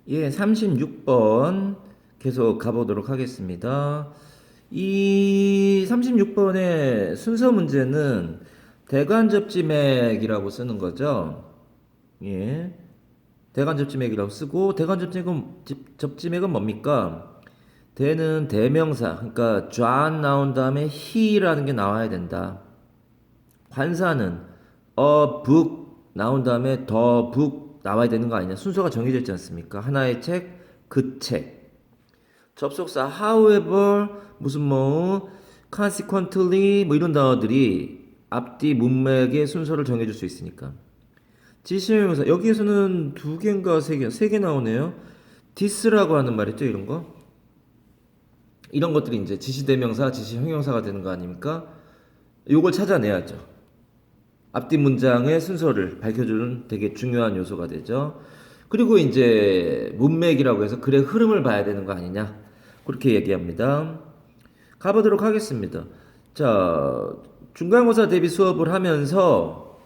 예, 36번 계속 가보도록 하겠습니다. 이 36번의 순서 문제는 대관접지맥이라고 쓰는 거죠. 예, 대관접지맥이라고 쓰고 대관접지맥은 뭡니까? 대는 대명사, 그러니까 John 나온 다음에 he라는 게 나와야 된다. 관사는 a book 나온 다음에 the book 나와야 되는 거 아니냐. 순서가 정해져 있지 않습니까? 하나의 책, 그 책. 접속사 however 무슨 뭐 consequently 뭐 이런 단어들이 앞뒤 문맥의 순서를 정해줄 수 있으니까. 지시명사 여기에서는 두 개인가 세 개, 세 개 나오네요. this라고 하는 말 있죠, 이런 거. 이런 것들이 이제 지시대명사, 지시형용사가 되는 거 아닙니까? 요걸 찾아내야죠. 앞뒤 문장의 순서를 밝혀주는 되게 중요한 요소가 되죠. 그리고 이제 문맥이라고 해서 글의 흐름을 봐야 되는 거 아니냐. 그렇게 얘기합니다. 가보도록 하겠습니다. 자, 중간고사 대비 수업을 하면서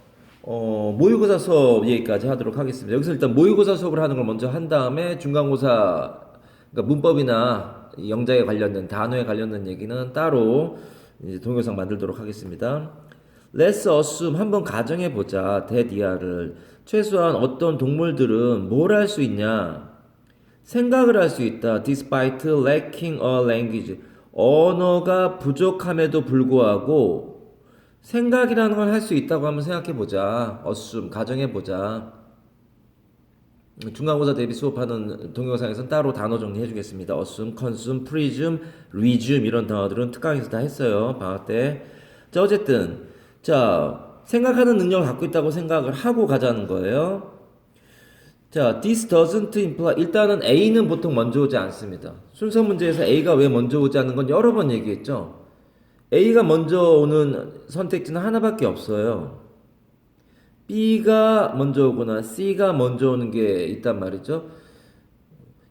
모의고사 수업 얘기까지 하도록 하겠습니다. 여기서 일단 모의고사 수업을 하는 걸 먼저 한 다음에 중간고사 그러니까 문법이나 영작에 관련된 단어에 관련된 얘기는 따로 이제 동영상 만들도록 하겠습니다. Let's assume 한번 가정해 보자. 대디아를 최소한 어떤 동물들은 뭘 할 수 있냐? 생각을 할 수 있다. Despite lacking a language. 언어가 부족함에도 불구하고 생각이라는 걸 할 수 있다고 한번 생각해 보자. assume 가정해 보자. 중간고사 대비 수업하는 동영상에서는 따로 단어 정리해 주겠습니다. assume, consume, presume, resume 이런 단어들은 특강에서 다 했어요. 방학 때. 자, 어쨌든 자, 생각하는 능력을 갖고 있다고 생각을 하고 가자는 거예요. 자, this doesn't imply 일단은 A는 보통 먼저 오지 않습니다. 순서 문제에서 A가 왜 먼저 오지 않는 건 여러 번 얘기했죠. A가 먼저 오는 선택지는 하나밖에 없어요. B가 먼저 오거나 C가 먼저 오는 게 있단 말이죠.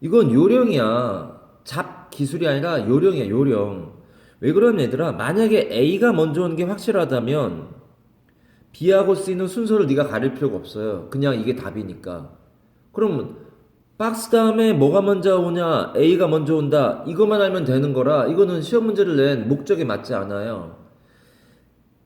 이건 요령이야. 잡 기술이 아니라 요령이야, 요령. 왜 그러냐, 얘들아. 만약에 A가 먼저 오는 게 확실하다면 B하고 C는 순서를 네가 가릴 필요가 없어요. 그냥 이게 답이니까. 그럼 박스 다음에 뭐가 먼저 오냐, A가 먼저 온다. 이것만 알면 되는 거라 이거는 시험 문제를 낸 목적에 맞지 않아요.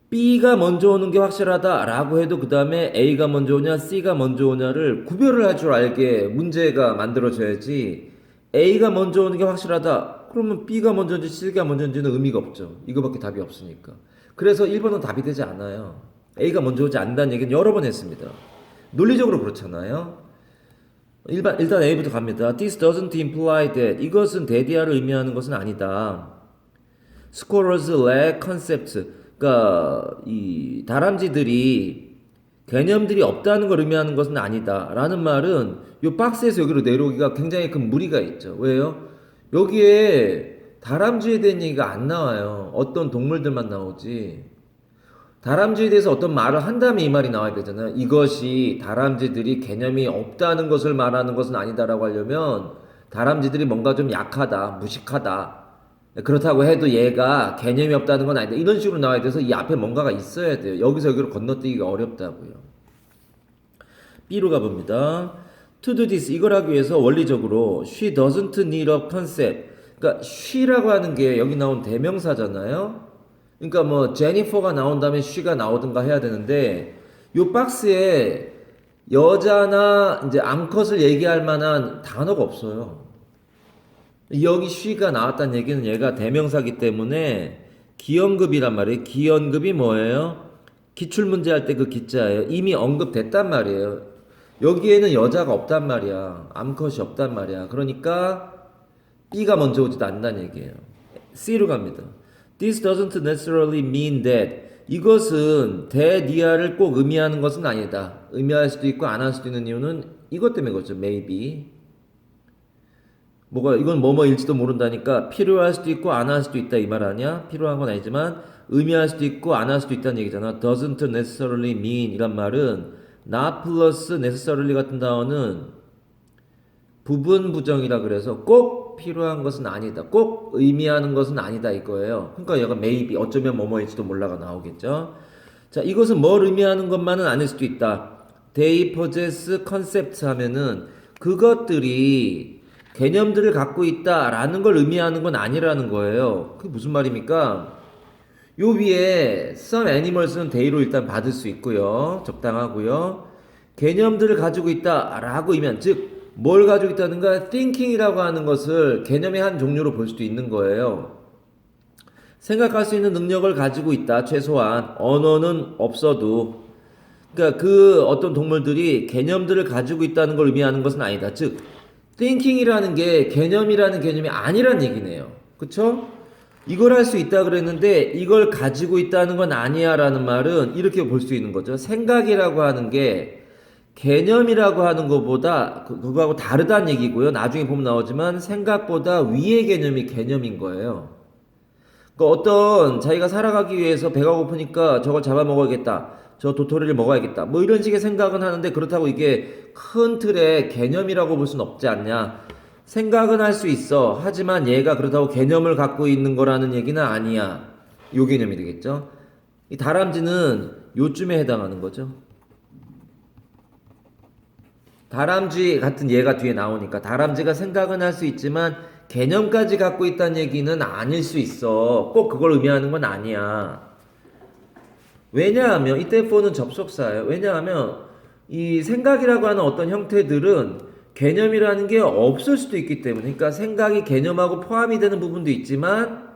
B가 먼저 오는 게 확실하다라고 해도 그 다음에 A가 먼저 오냐, C가 먼저 오냐를 구별을 할 줄 알게 문제가 만들어져야지. A가 먼저 오는 게 확실하다. 그러면 B가 먼저인지 C가 먼저인지는 의미가 없죠. 이거밖에 답이 없으니까. 그래서 1번은 답이 되지 않아요. A가 먼저 오지 않는다는 얘기는 여러 번 했습니다. 논리적으로 그렇잖아요. 일단 A부터 갑니다. This doesn't imply that. 이것은 대디아를 의미하는 것은 아니다. Scholars lack concepts. 그러니까 이 다람쥐들이 개념들이 없다는 걸 의미하는 것은 아니다. 라는 말은 이 박스에서 여기로 내려오기가 굉장히 큰 무리가 있죠. 왜요? 여기에 다람쥐에 대한 얘기가 안 나와요. 어떤 동물들만 나오지. 다람쥐에 대해서 어떤 말을 한다면 이 말이 나와야 되잖아요. 이것이 다람쥐들이 개념이 없다는 것을 말하는 것은 아니다라고 하려면 다람쥐들이 뭔가 좀 약하다, 무식하다. 그렇다고 해도 얘가 개념이 없다는 건 아니다. 이런 식으로 나와야 돼서 이 앞에 뭔가가 있어야 돼요. 여기서 여기로 건너뛰기가 어렵다고요. B로 가봅니다. To do this, 이걸 하기 위해서 원리적으로 she doesn't need a concept. 그러니까 she라고 하는 게 여기 나온 대명사잖아요. 그러니까 뭐 제니퍼가 나온 다음에 she가 나오든가 해야 되는데 요 박스에 여자나 이제 암컷을 얘기할 만한 단어가 없어요. 여기 she가 나왔다는 얘기는 얘가 대명사기 때문에 기언급이란 말이에요. 기언급이 뭐예요? 기출문제 할 때 그 기자예요. 이미 언급됐단 말이에요. 여기에는 여자가 없단 말이야. 암컷이 없단 말이야. 그러니까 B가 먼저 오지도 않는다는 얘기예요. C로 갑니다. This doesn't necessarily mean that. 이것은 대니아를 꼭 의미하는 것은 아니다. 의미할 수도 있고 안 할 수도 있는 이유는 이것 때문에 그렇죠. Maybe. 뭐가 이건 뭐뭐일지도 모른다니까 필요할 수도 있고 안 할 수도 있다 이 말 아니야? 필요한 건 아니지만 의미할 수도 있고 안 할 수도 있다는 얘기잖아. Doesn't necessarily mean 이란 말은 not plus necessarily 같은 단어는 부분 부정이라 그래서 꼭 필요한 것은 아니다. 꼭 의미하는 것은 아니다 이거예요. 그러니까 얘가 maybe 어쩌면 뭐뭐일지도 몰라가 나오겠죠. 자, 이것은 뭘 의미하는 것만은 아닐 수도 있다. They possess concepts 하면은 그것들이 개념들을 갖고 있다라는 걸 의미하는 건 아니라는 거예요. 그게 무슨 말입니까? 요 위에 some animals는 대의로 일단 받을 수 있고요. 적당하고요. 개념들을 가지고 있다라고 의미한, 즉 뭘 가지고 있다는가? thinking이라고 하는 것을 개념의 한 종류로 볼 수도 있는 거예요. 생각할 수 있는 능력을 가지고 있다. 최소한 언어는 없어도, 그러니까 그 어떤 동물들이 개념들을 가지고 있다는 걸 의미하는 것은 아니다. 즉 thinking이라는 게 개념이라는 개념이 아니란 얘기네요. 그쵸? 이걸 할 수 있다 그랬는데 이걸 가지고 있다는 건 아니야 라는 말은 이렇게 볼 수 있는 거죠. 생각이라고 하는 게 개념이라고 하는 것보다 그거하고 다르다는 얘기고요. 나중에 보면 나오지만 생각보다 위의 개념이 개념인 거예요. 그러니까 어떤 자기가 살아가기 위해서 배가 고프니까 저걸 잡아먹어야겠다. 저 도토리를 먹어야겠다. 뭐 이런 식의 생각은 하는데 그렇다고 이게 큰 틀의 개념이라고 볼 수는 없지 않냐. 생각은 할 수 있어. 하지만 얘가 그렇다고 개념을 갖고 있는 거라는 얘기는 아니야. 요 개념이 되겠죠. 이 다람쥐는 요쯤에 해당하는 거죠. 다람쥐 같은 얘가 뒤에 나오니까 다람쥐가 생각은 할 수 있지만 개념까지 갖고 있다는 얘기는 아닐 수 있어. 꼭 그걸 의미하는 건 아니야. 왜냐하면 이때 for는 접속사예요. 왜냐하면 이 생각이라고 하는 어떤 형태들은 개념이라는 게 없을 수도 있기 때문에, 그러니까 생각이 개념하고 포함이 되는 부분도 있지만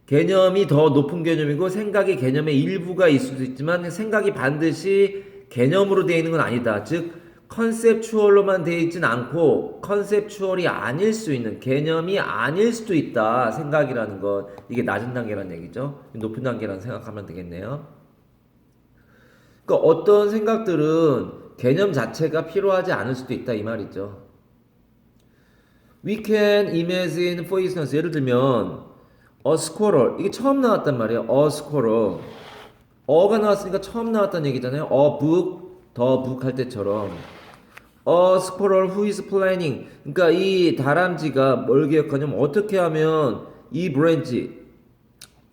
개념이 더 높은 개념이고 생각이 개념의 일부가 있을 수도 있지만 생각이 반드시 개념으로 되어 있는 건 아니다. 즉 컨셉추얼로만 되어 있진 않고 컨셉추얼이 아닐 수 있는, 개념이 아닐 수도 있다. 생각이라는 것, 이게 낮은 단계라는 얘기죠. 높은 단계라는 생각하면 되겠네요. 그러니까 어떤 생각들은 개념 자체가 필요하지 않을 수도 있다 이 말이죠. We can imagine, for instance, 예를 들면 a squirrel, 이게 처음 나왔단 말이에요. a squirrel. 어가 나왔으니까 처음 나왔다는 얘기잖아요. a book, the book 할 때처럼. a squirrel who is planning. 그러니까 이 다람쥐가 뭘 기억하냐면 어떻게 하면 이 브랜치,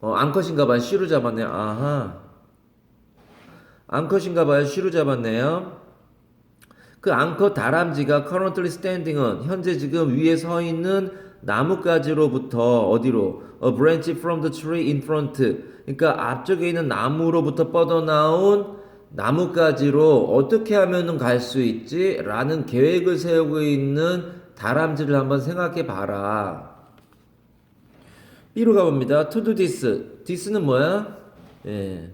암컷인가 봐요. 씨로 잡았네요. 아하. 암컷인가 봐요. 씨로 잡았네요. 그 암컷 다람쥐가 currently standing은 현재 지금 위에 서 있는 나뭇가지로부터 어디로? A branch from the tree in front. 그러니까 앞쪽에 있는 나무로부터 뻗어나온 나뭇가지로 어떻게 하면은 갈 수 있지? 라는 계획을 세우고 있는 다람쥐를 한번 생각해 봐라. B로 가봅니다. To do this. this는 뭐야? 예.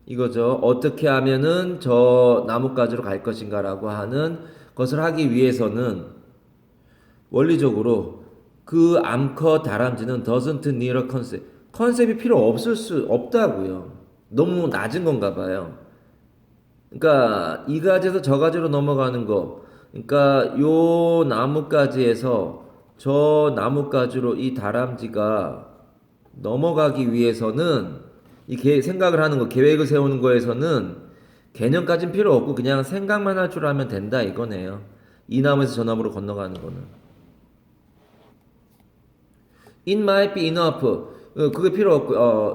이거죠. 어떻게 하면은 저 나뭇가지로 갈 것인가라고 하는 것을 하기 위해서는 원리적으로 그 암컷 다람쥐는 doesn't need a concept. 컨셉이 필요 없을 수 없다고요. 너무 낮은 건가 봐요. 그러니까 이 가지에서 저 가지로 넘어가는 거. 그러니까 요 나뭇가지에서 저 나뭇가지로 이 다람쥐가 넘어가기 위해서는 생각을 하는 거, 계획을 세우는 거에서는 개념까진 필요 없고 그냥 생각만 할 줄 알면 된다 이거네요. 이 나무에서 저 나무로 건너가는 거는. It might be enough. 그게 필요 없고,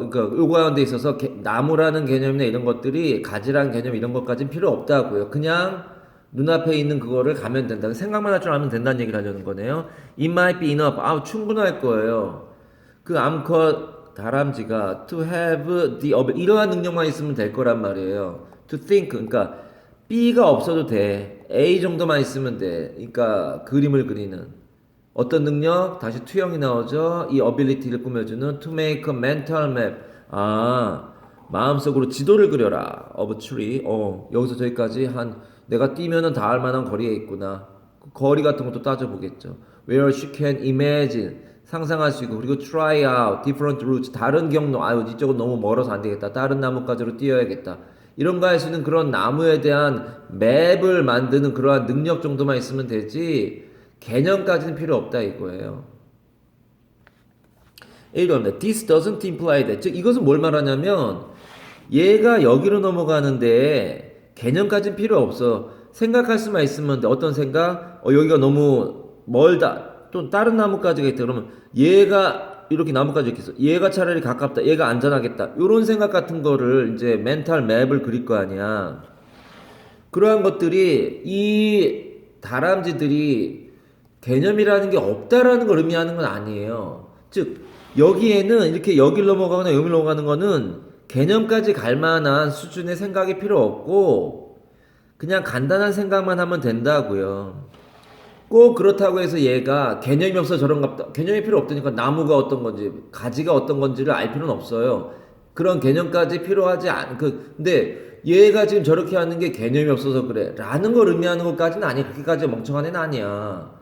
그러니까 요구하는 데 있어서 나무라는 개념이나 이런 것들이 가지라는 개념 이런 것까진 필요 없다고요. 그냥 눈앞에 있는 그거를 가면 된다. 생각만 할 줄 알면 된다는 얘기를 하려는 거네요. It might be enough. 충분할 거예요. 그 암컷 다람쥐가 to have the 이러한 능력만 있으면 될 거란 말이에요. to think, 그러니까 B가 없어도 돼. A 정도만 있으면 돼. 그러니까 그림을 그리는 어떤 능력? 다시 투영이 나오죠. 이 ability를 꾸며주는 to make a mental map. 마음속으로 지도를 그려라. of a tree. 여기서 저기까지 내가 뛰면은 닿을 만한 거리에 있구나. 그 거리 같은 것도 따져보겠죠. Where she can imagine. 상상할 수 있고, 그리고 try out different routes. 다른 경로. 이쪽은 너무 멀어서 안 되겠다. 다른 나뭇가지로 뛰어야겠다. 이런 거 할 수 있는 그런 나무에 대한 맵을 만드는 그러한 능력 정도만 있으면 되지 개념까지는 필요 없다 이거예요. 이겁니다. This doesn't imply that. 즉 이것은 뭘 말하냐면 얘가 여기로 넘어가는데 개념까지는 필요 없어. 생각할 수만 있으면 돼. 어떤 생각? 여기가 너무 멀다. 또 다른 나뭇가지가 있다. 그러면 얘가 이렇게 나뭇가지 이렇게 있어. 얘가 차라리 가깝다. 얘가 안전하겠다. 이런 생각 같은 거를 이제 멘탈 맵을 그릴 거 아니야. 그러한 것들이 이 다람쥐들이 개념이라는 게 없다라는 걸 의미하는 건 아니에요. 즉 여기에는 이렇게 여길 넘어가거나 여길 넘어가는 거는 개념까지 갈 만한 수준의 생각이 필요 없고 그냥 간단한 생각만 하면 된다고요. 꼭 그렇다고 해서 얘가 개념이 없어 저런갑다. 개념이 필요 없다니까 나무가 어떤 건지 가지가 어떤 건지를 알 필요는 없어요. 그런 개념까지 필요하지 않. 근데 얘가 지금 저렇게 하는 게 개념이 없어서 그래. 라는 걸 의미하는 것까지는 아니야. 그렇게까지 멍청한 애는 아니야.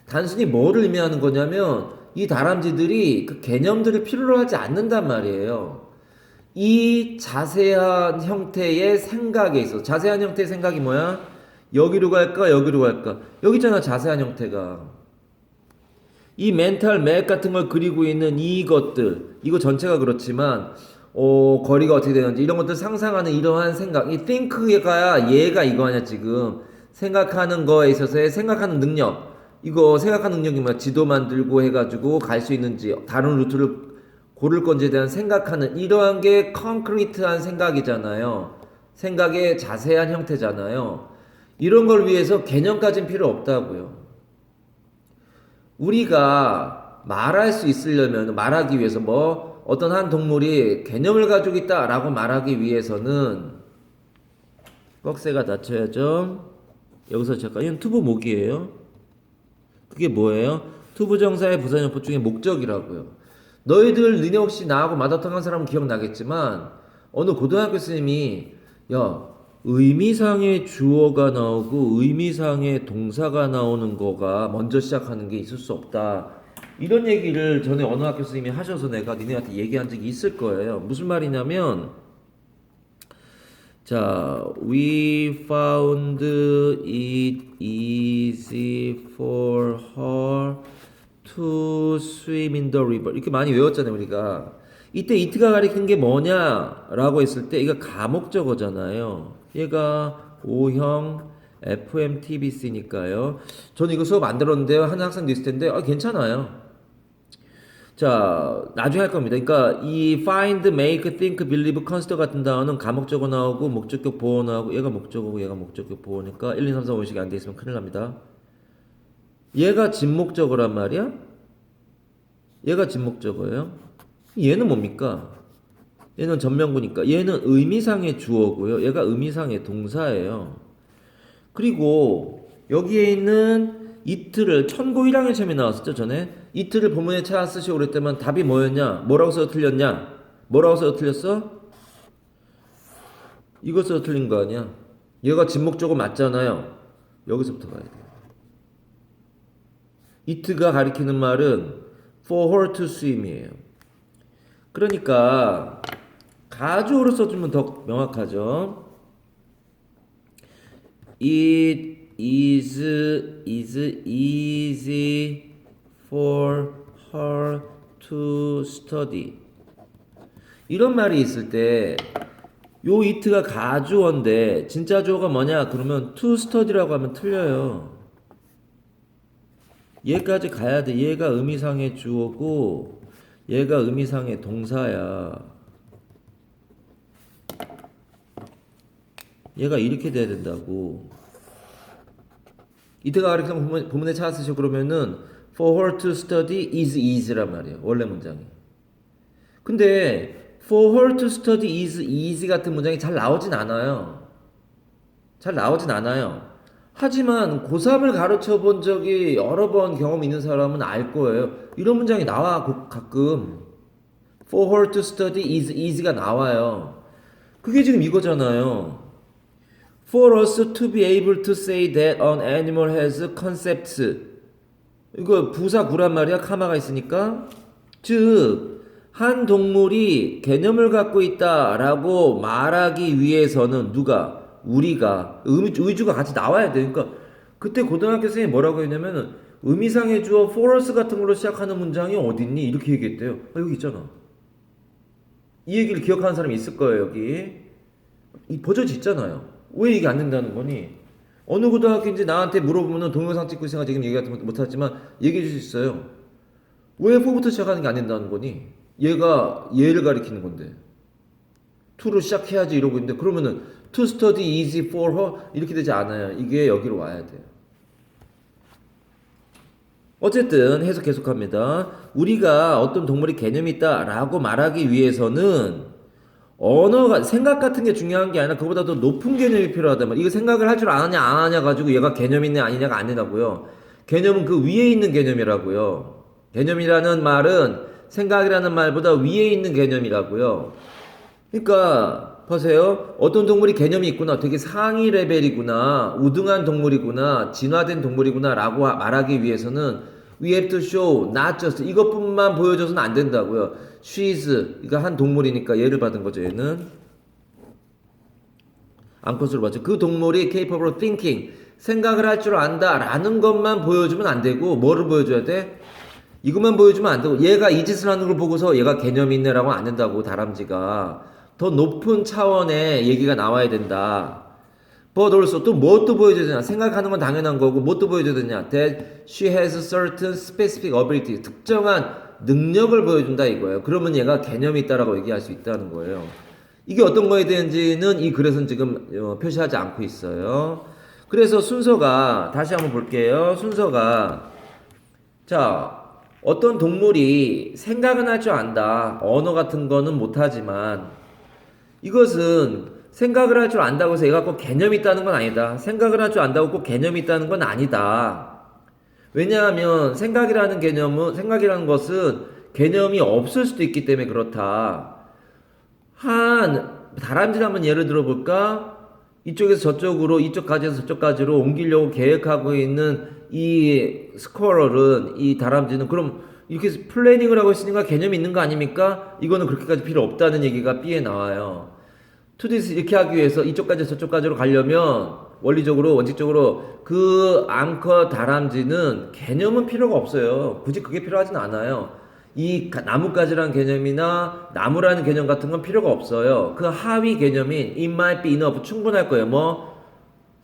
단순히 뭐를 의미하는 거냐면 이 다람쥐들이 그 개념들을 필요로 하지 않는단 말이에요. 이 자세한 형태의 생각에 있어. 자세한 형태의 생각이 뭐야? 여기로 갈까? 여기로 갈까? 여기 있잖아, 자세한 형태가. 이 멘탈 맵 같은 걸 그리고 있는 이것들, 이거 전체가 그렇지만, 거리가 어떻게 되는지, 이런 것들 상상하는 이러한 생각, 이 think가 얘가 이거 아니야, 지금. 생각하는 거에 있어서의 생각하는 능력. 이거 생각하는 능력이 뭐야? 지도 만들고 해가지고 갈 수 있는지, 다른 루트를 고를 건지에 대한 생각하는, 이러한 게 콘크리트한 생각이잖아요. 생각의 자세한 형태잖아요. 이런 걸 위해서 개념까지는 필요 없다고요. 우리가 말할 수 있으려면 말하기 위해서 뭐 어떤 한 동물이 개념을 가지고 있다라고 말하기 위해서는 꺽쇠가 닫혀야죠. 여기서 잠깐 이건 투부목이에요. 그게 뭐예요? 투부정사의 부사용법 중에 목적이라고요. 너희들 너네 혹시 나하고 마더텅 한 사람은 기억나겠지만 어느 고등학교 선생님이 야 의미상의 주어가 나오고 의미상의 동사가 나오는 거가 먼저 시작하는 게 있을 수 없다. 이런 얘기를 전에 어느 학교 선생님이 하셔서 내가 니네한테 얘기한 적이 있을 거예요. 무슨 말이냐면 자, we found it easy for her to swim in the river. 이렇게 많이 외웠잖아요, 우리가. 이때 it가 가리킨 게 뭐냐라고 했을 때 이거 가목적어잖아요. 얘가 O형 FMTBC니까요. 저는 이거 수업 안 들었는데요. 하는 학생도 있을 텐데 괜찮아요. 자, 나중에 할 겁니다. 그러니까 이 find, make, think, believe, consider 같은 단어는 가목적어 나오고 목적격 보호 나오고 얘가 목적어고 얘가 목적격 보호니까 1, 2, 3, 4, 5식이 안 돼 있으면 큰일 납니다. 얘가 진목적어란 말이야? 얘가 진목적어예요? 얘는 뭡니까? 얘는 전명구니까 얘는 의미상의 주어고요. 얘가 의미상의 동사예요. 그리고 여기에 있는 이틀을 천고 1학년 시험에 나왔었죠, 전에. 이틀을 본문에 찾아 쓰시고 그랬더만 답이 뭐였냐? 뭐라고 써서 틀렸냐? 뭐라고 써서 틀렸어? 이거 써서 틀린 거 아니야? 얘가 진목적어 맞잖아요. 여기서부터 가야 돼요. it가 가리키는 말은 for her to swim이에요. 그러니까 가주어로 써주면 더 명확하죠. It is easy for her to study. 이런 말이 있을 때 요 it가 가주어인데 진짜 주어가 뭐냐? 그러면 to study라고 하면 틀려요. 얘까지 가야 돼. 얘가 의미상의 주어고 얘가 의미상의 동사야. 얘가 이렇게 돼야 된다고. 이때가 가리키는 본문에 찾아 쓰시고 그러면은 for her to study is easy란 말이에요. 원래 문장이. 근데 for her to study is easy 같은 문장이 잘 나오진 않아요. 잘 나오진 않아요. 하지만 고3을 가르쳐 본 적이 여러 번 경험 있는 사람은 알 거예요. 이런 문장이 나와 가끔. For her to study is easy가 나와요. 그게 지금 이거잖아요. For us to be able to say that an animal has concepts. 이거 부사 구란 말이야. 카마가 있으니까. 즉 한 동물이 개념을 갖고 있다라고 말하기 위해서는 누가? 우리가 의주가 같이 나와야 돼. 그러니까 그때 고등학교 선생님이 뭐라고 했냐면은 의미상의 주어 for us 같은 걸로 시작하는 문장이 어딨니? 이렇게 얘기했대요. 여기 있잖아. 이 얘기를 기억하는 사람이 있을 거예요. 여기 이 버젓이 있잖아요. 왜 이게 안 된다는 거니? 어느 고등학교인지 나한테 물어보면 동영상 찍고 있으니까 지금 얘기 못하지만 얘기해 줄 수 있어요. 왜 for부터 시작하는 게 안 된다는 거니? 얘가 얘를 가리키는 건데 to로 시작해야지 이러고 있는데 그러면은 to study easy for her 이렇게 되지 않아요. 이게 여기로 와야 돼요. 어쨌든 해석 계속합니다. 우리가 어떤 동물이 개념이 있다라고 말하기 위해서는 언어가 생각 같은 게 중요한 게 아니라 그보다 더 높은 개념이 필요하다. 이거 생각을 할 줄 아느냐 안 하냐 가지고 얘가 개념 있냐 아니냐가 아니라고요. 개념은 그 위에 있는 개념이라고요. 개념이라는 말은 생각이라는 말보다 위에 있는 개념이라고요. 그러니까 보세요. 어떤 동물이 개념이 있구나. 되게 상위 레벨이구나. 우등한 동물이구나. 진화된 동물이구나라고 말하기 위해서는 we have to show, not just 이것뿐만 보여줘서는 안 된다고요. she's 이거 한 동물이니까 예를 받은 거죠. 얘는 암컷으로 봤죠. 그 동물이 capable of thinking 생각을 할 줄 안다라는 것만 보여주면 안 되고 뭐를 보여줘야 돼? 이것만 보여주면 안 되고 얘가 이 짓을 하는 걸 보고서 얘가 개념이 있네라고 안 된다고 다람쥐가 더 높은 차원의 얘기가 나와야 된다. But also 또 뭐 또 보여줘야 되냐? 생각하는 건 당연한 거고 뭐 또 보여줘야 되냐? That she has a certain specific ability 특정한 능력을 보여준다 이거예요. 그러면 얘가 개념이 있다라고 얘기할 수 있다는 거예요. 이게 어떤 거에 대한지는 이 글에서는 지금 표시하지 않고 있어요. 그래서 순서가 다시 한번 볼게요. 순서가 자 어떤 동물이 생각은 할 줄 안다. 언어 같은 거는 못하지만 이것은 생각을 할 줄 안다고 해서 얘가 꼭 개념이 있다는 건 아니다. 생각을 할 줄 안다고 꼭 개념이 있다는 건 아니다. 왜냐하면 생각이라는 것은 개념이 없을 수도 있기 때문에 그렇다. 다람쥐를 한번 예를 들어볼까? 이쪽에서 저쪽으로, 이쪽까지에서 저쪽까지로 옮기려고 계획하고 있는 이 스쿼럴은, 이 다람쥐는 그럼 이렇게 플래닝을 하고 있으니까 개념이 있는 거 아닙니까? 이거는 그렇게까지 필요 없다는 얘기가 B에 나와요. 투디스 이렇게 하기 위해서 이쪽까지 저쪽까지로 가려면 원칙적으로 그 암컷 다람쥐는 개념은 필요가 없어요. 굳이 그게 필요하진 않아요. 이 나뭇가지라는 개념이나 나무라는 개념 같은 건 필요가 없어요. 그 하위 개념인 it might be enough 충분할 거예요. 뭐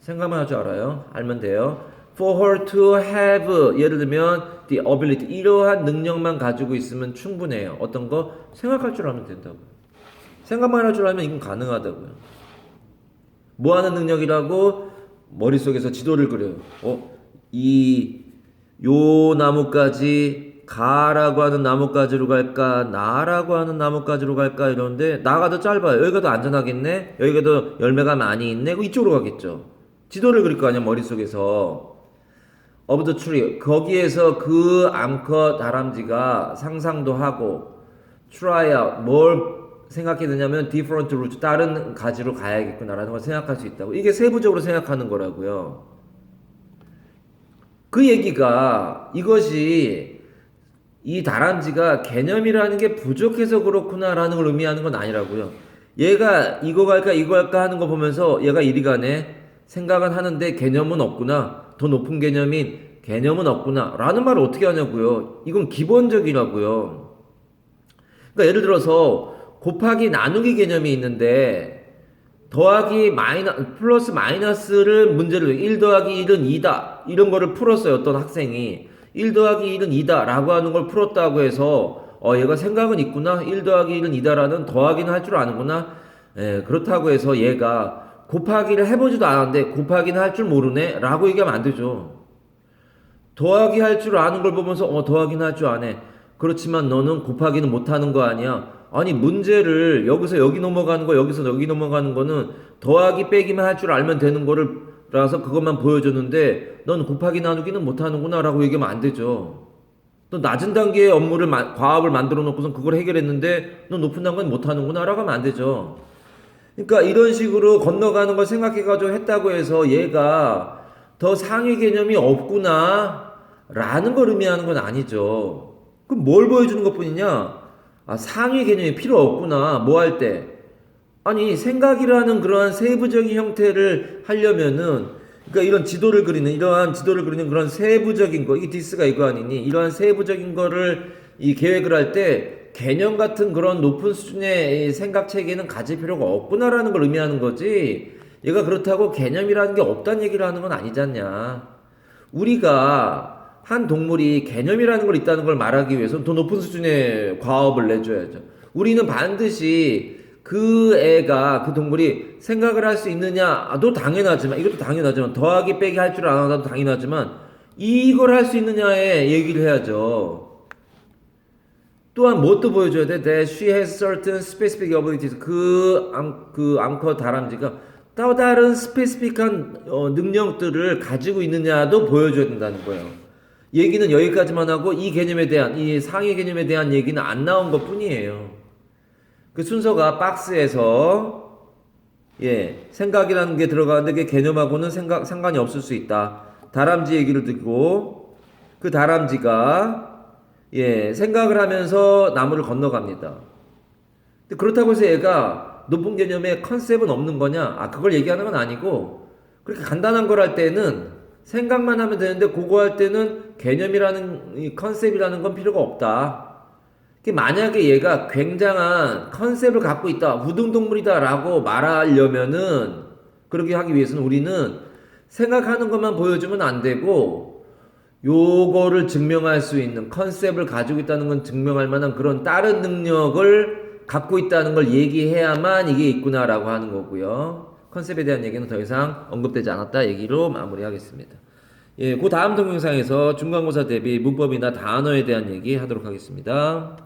생각만 할 줄 알아요. 알면 돼요. For her to have 예를 들면 the ability 이러한 능력만 가지고 있으면 충분해요. 어떤 거? 생각할 줄 알면 된다고요. 생각만 할 줄 알면 이건 가능하다고요. 뭐 하는 능력이라고? 머릿속에서 지도를 그려요. 요 나뭇가지 가라고 하는 나뭇가지로 갈까? 나라고 하는 나뭇가지로 갈까? 이러는데 나가 더 짧아요. 여기가 더 안전하겠네? 여기가 더 열매가 많이 있네? 이쪽으로 가겠죠. 지도를 그릴 거 아니야 머릿속에서. of the tree 거기에서 그 암컷 다람쥐가 상상도 하고 try out 뭘 생각해내냐면 different route 다른 가지로 가야겠구나라는 걸 생각할 수 있다고. 이게 세부적으로 생각하는 거라고요. 그 얘기가 이것이 이 다람쥐가 개념이라는 게 부족해서 그렇구나라는 걸 의미하는 건 아니라고요. 얘가 이거 갈까 하는 거 보면서 얘가 이리 가네 생각은 하는데 개념은 없구나. 더 높은 개념인 개념은 없구나 라는 말을 어떻게 하냐고요. 이건 기본적이라고요. 그러니까 예를 들어서 곱하기 나누기 개념이 있는데 더하기 플러스 마이너스를 문제를 1 더하기 1은 2다 이런 거를 풀었어요. 어떤 학생이 1 더하기 1은 2다 라고 하는 걸 풀었다고 해서 얘가 생각은 있구나 1 더하기 1은 2다라는 더하기는 할 줄 아는구나. 그렇다고 해서 얘가 곱하기를 해보지도 않았는데 곱하기는 할 줄 모르네 라고 얘기하면 안 되죠. 더하기 할 줄 아는 걸 보면서 더하기는 할 줄 아네. 그렇지만 너는 곱하기는 못하는 거 아니야. 아니 문제를 여기서 여기 넘어가는 거 여기서 여기 넘어가는 거는 더하기 빼기만 할 줄 알면 되는 거를 라서 그것만 보여줬는데 넌 곱하기 나누기는 못하는구나 라고 얘기하면 안 되죠. 너 낮은 단계의 업무를 과업을 만들어 놓고선 그걸 해결했는데 너 높은 단계는 못하는구나 라고 하면 안 되죠. 그러니까 이런 식으로 건너가는 걸 생각해가지고 했다고 해서 얘가 더 상위 개념이 없구나 라는 걸 의미하는 건 아니죠. 그럼 뭘 보여주는 것 뿐이냐? 상위 개념이 필요 없구나. 뭐 할 때? 아니 생각이라는 그러한 세부적인 형태를 하려면은 그러니까 이러한 지도를 그리는 그런 세부적인 거 이게 디스가 이거 아니니? 이러한 세부적인 거를 이 계획을 할 때 개념 같은 그런 높은 수준의 생각 체계는 가질 필요가 없구나라는 걸 의미하는 거지. 얘가 그렇다고 개념이라는 게 없다는 얘기를 하는 건 아니지 않냐. 우리가 한 동물이 개념이라는 걸 있다는 걸 말하기 위해서는 더 높은 수준의 과업을 내줘야죠. 우리는 반드시 그 동물이 생각을 할 수 있느냐도 당연하지만 이것도 당연하지만 더하기 빼기 할 줄 아나도 당연하지만 이걸 할 수 있느냐에 얘기를 해야죠. 또한 뭣도 보여줘야 돼? That she has certain specific abilities. 그 앙커 다람쥐가 또 다른 스페시픽한 능력들을 가지고 있느냐도 보여줘야 된다는 거예요. 얘기는 여기까지만 하고 이 개념에 대한, 이 상위 개념에 대한 얘기는 안 나온 것 뿐이에요. 그 순서가 박스에서 생각이라는 게 들어가는데 그 개념하고는 상관이 없을 수 있다. 다람쥐 얘기를 듣고 그 다람쥐가 생각을 하면서 나무를 건너갑니다. 근데 그렇다고 해서 얘가 높은 개념에 컨셉은 없는 거냐? 그걸 얘기하는 건 아니고 그렇게 간단한 걸 할 때는 생각만 하면 되는데 그거 할 때는 개념이라는 이 컨셉이라는 건 필요가 없다. 만약에 얘가 굉장한 컨셉을 갖고 있다, 우등동물이다라고 말하려면은 그렇게 하기 위해서는 우리는 생각하는 것만 보여주면 안 되고 요거를 증명할 수 있는 컨셉을 가지고 있다는 건 증명할 만한 그런 다른 능력을 갖고 있다는 걸 얘기해야만 이게 있구나라고 하는 거고요. 컨셉에 대한 얘기는 더 이상 언급되지 않았다 얘기로 마무리하겠습니다. 그 다음 동영상에서 중간고사 대비 문법이나 단어에 대한 얘기 하도록 하겠습니다.